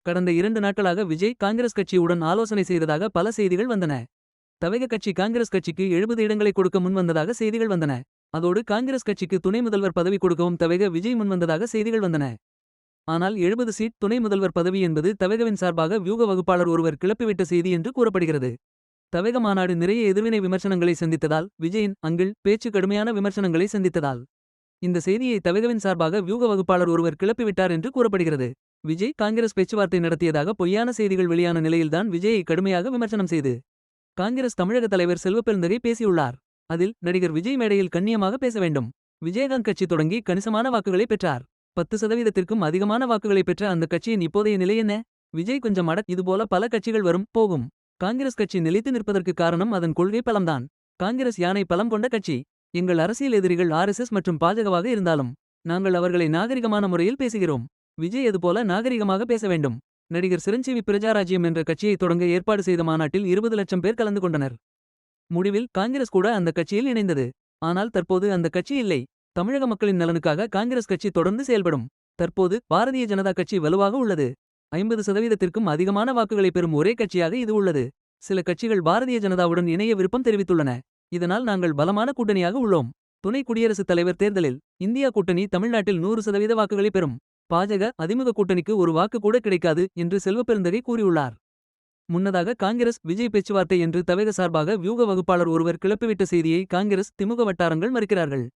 கடந்த 2 நாட்களாக விஜய் காங்கிரஸ் கட்சியுடன் ஆலோசனை செய்ததாக பல செய்திகள் வந்தன. தவேக கட்சி காங்கிரஸ் கட்சிக்கு 70 இடங்களை கொடுக்க முன்வந்ததாக செய்திகள் வந்தன. அதோடு காங்கிரஸ் கட்சிக்கு துணை முதல்வர் பதவி கொடுக்கவும் தவேக விஜய் முன்வந்ததாக செய்திகள் வந்தன. ஆனால் 70 சீட் துணை முதல்வர் பதவி என்பது தவேகவின் சார்பாக வியூக வகுப்பாளர் ஒருவர் கிளப்பிவிட்ட செய்தி என்று கூறப்படுகிறது. தவேக மாநாடு நிறைய எதிர்வினை விமர்சனங்களை சந்தித்ததால், விஜயின் அங்கிள் பேச்சு கடுமையான விமர்சனங்களை சந்தித்ததால் இந்த செய்தியை தவேகவின் சார்பாக வியூக வகுப்பாளர் ஒருவர் கிளப்பிவிட்டார் என்று கூறப்படுகிறது. விஜய் காங்கிரஸ் பேச்சுவார்த்தை நடத்தியதாக பொய்யான செய்திகள் வெளியான நிலையில்தான் விஜயை கடுமையாக விமர்சனம் செய்து காங்கிரஸ் தமிழக தலைவர் செல்வப்பெருந்தகை பேசியுள்ளார். அதில் நடிகர் விஜய் மேடையில் கண்ணியமாக பேச வேண்டும். விஜயகாந்த் கட்சி தொடங்கி கணிசமான வாக்குகளை பெற்றார். 10%த்திற்கும் அதிகமான வாக்குகளை பெற்ற அந்த கட்சியின் இப்போதைய நிலை என்ன? விஜய் கொஞ்சம் இதுபோல பல கட்சிகள் வரும் போகும். காங்கிரஸ் கட்சி நிலைத்து நிற்பதற்கு காரணம் அதன் கொள்கை பலம்தான். காங்கிரஸ் யானை பலம் கொண்ட கட்சி. எங்கள் அரசியல் எதிரிகள் RSS மற்றும் பாஜகவாக இருந்தாலும் நாங்கள் அவர்களை நாகரிகமான முறையில் பேசுகிறோம். விஜய் அதுபோல நாகரிகமாக பேச வேண்டும். நடிகர் சிரஞ்சீவி பிரஜாராஜ்யம் என்ற கட்சியை தொடங்க ஏற்பாடு செய்த மாநாட்டில் 20 லட்சம் பேர் கலந்து கொண்டனர். முடிவில் காங்கிரஸ் கூட அந்த கட்சியில் இணைந்தது. ஆனால் தற்போது அந்த கட்சி இல்லை. தமிழக மக்களின் நலனுக்காக காங்கிரஸ் கட்சி தொடர்ந்து செயல்படும். தற்போது பாரதிய ஜனதா கட்சி வலுவாக உள்ளது. 50%த்திற்கும் அதிகமான வாக்குகளை பெறும் ஒரே கட்சியாக இது உள்ளது. சில கட்சிகள் பாரதிய ஜனதாவுடன் இணைய விருப்பம் தெரிவித்துள்ளன. இதனால் நாங்கள் பலமான கூட்டணியாக உள்ளோம். துணை குடியரசுத் தலைவர் தேர்தலில் இந்தியா கூட்டணி தமிழ்நாட்டில் 100% வாக்குகளை பெறும். பாஜக அதிமுக கூட்டணிக்கு ஒரு வாக்கு கூட கிடைக்காது என்று செல்வப்பெருந்தகை கூறியுள்ளார். முன்னதாக காங்கிரஸ் விஜய் பேச்சுவார்த்தை என்று தவேக சார்பாக வியூக வகுப்பாளர் ஒருவர் கிளப்பிவிட்ட செய்தியை காங்கிரஸ் திமுக வட்டாரங்கள் மறுக்கிறார்கள்.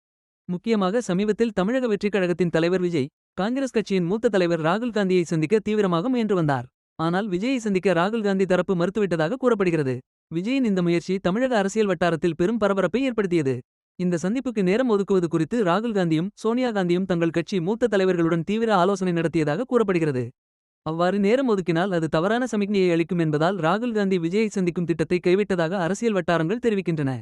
முக்கியமாக சமீபத்தில் தமிழக வெற்றிக் கழகத்தின் தலைவர் விஜய் காங்கிரஸ் கட்சியின் மூத்த தலைவர் ராகுல் காந்தியை சந்திக்க தீவிரமாக முயன்று வந்தார். ஆனால் விஜயை சந்திக்க ராகுல் காந்தி தரப்பு மறுத்துவிட்டதாக கூறப்படுகிறது. விஜயின் இந்த முயற்சி தமிழக அரசியல் வட்டாரத்தில் பெரும் பரபரப்பை ஏற்படுத்தியது. இந்த சந்திப்புக்கு நேரம் ஒதுக்குவது குறித்து ராகுல் காந்தியும் சோனியா காந்தியும் தங்கள் கட்சி மூத்த தலைவர்களுடன் தீவிர ஆலோசனை நடத்தியதாக கூறப்படுகிறது. அவ்வாறு நேரம் ஒதுக்கினால் அது தவறான சமிக்ஞையை அளிக்கும் என்பதால் ராகுல் காந்தி விஜயை சந்திக்கும் திட்டத்தை கைவிட்டதாக அரசியல் வட்டாரங்கள் தெரிவிக்கின்றன.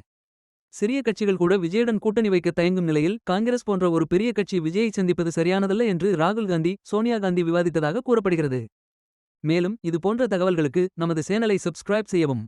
சிறிய கட்சிகள் கூட விஜயுடன் கூட்டணி வைக்க தயங்கும் நிலையில் காங்கிரஸ் போன்ற ஒரு பெரிய கட்சி விஜயை சந்திப்பது சரியானதல்ல என்று ராகுல் காந்தி சோனியா காந்தி விவாதித்ததாக கூறப்படுகிறது. மேலும் இது போன்ற தகவல்களுக்கு நமது சேனலை சப்ஸ்கிரைப் செய்யவும்.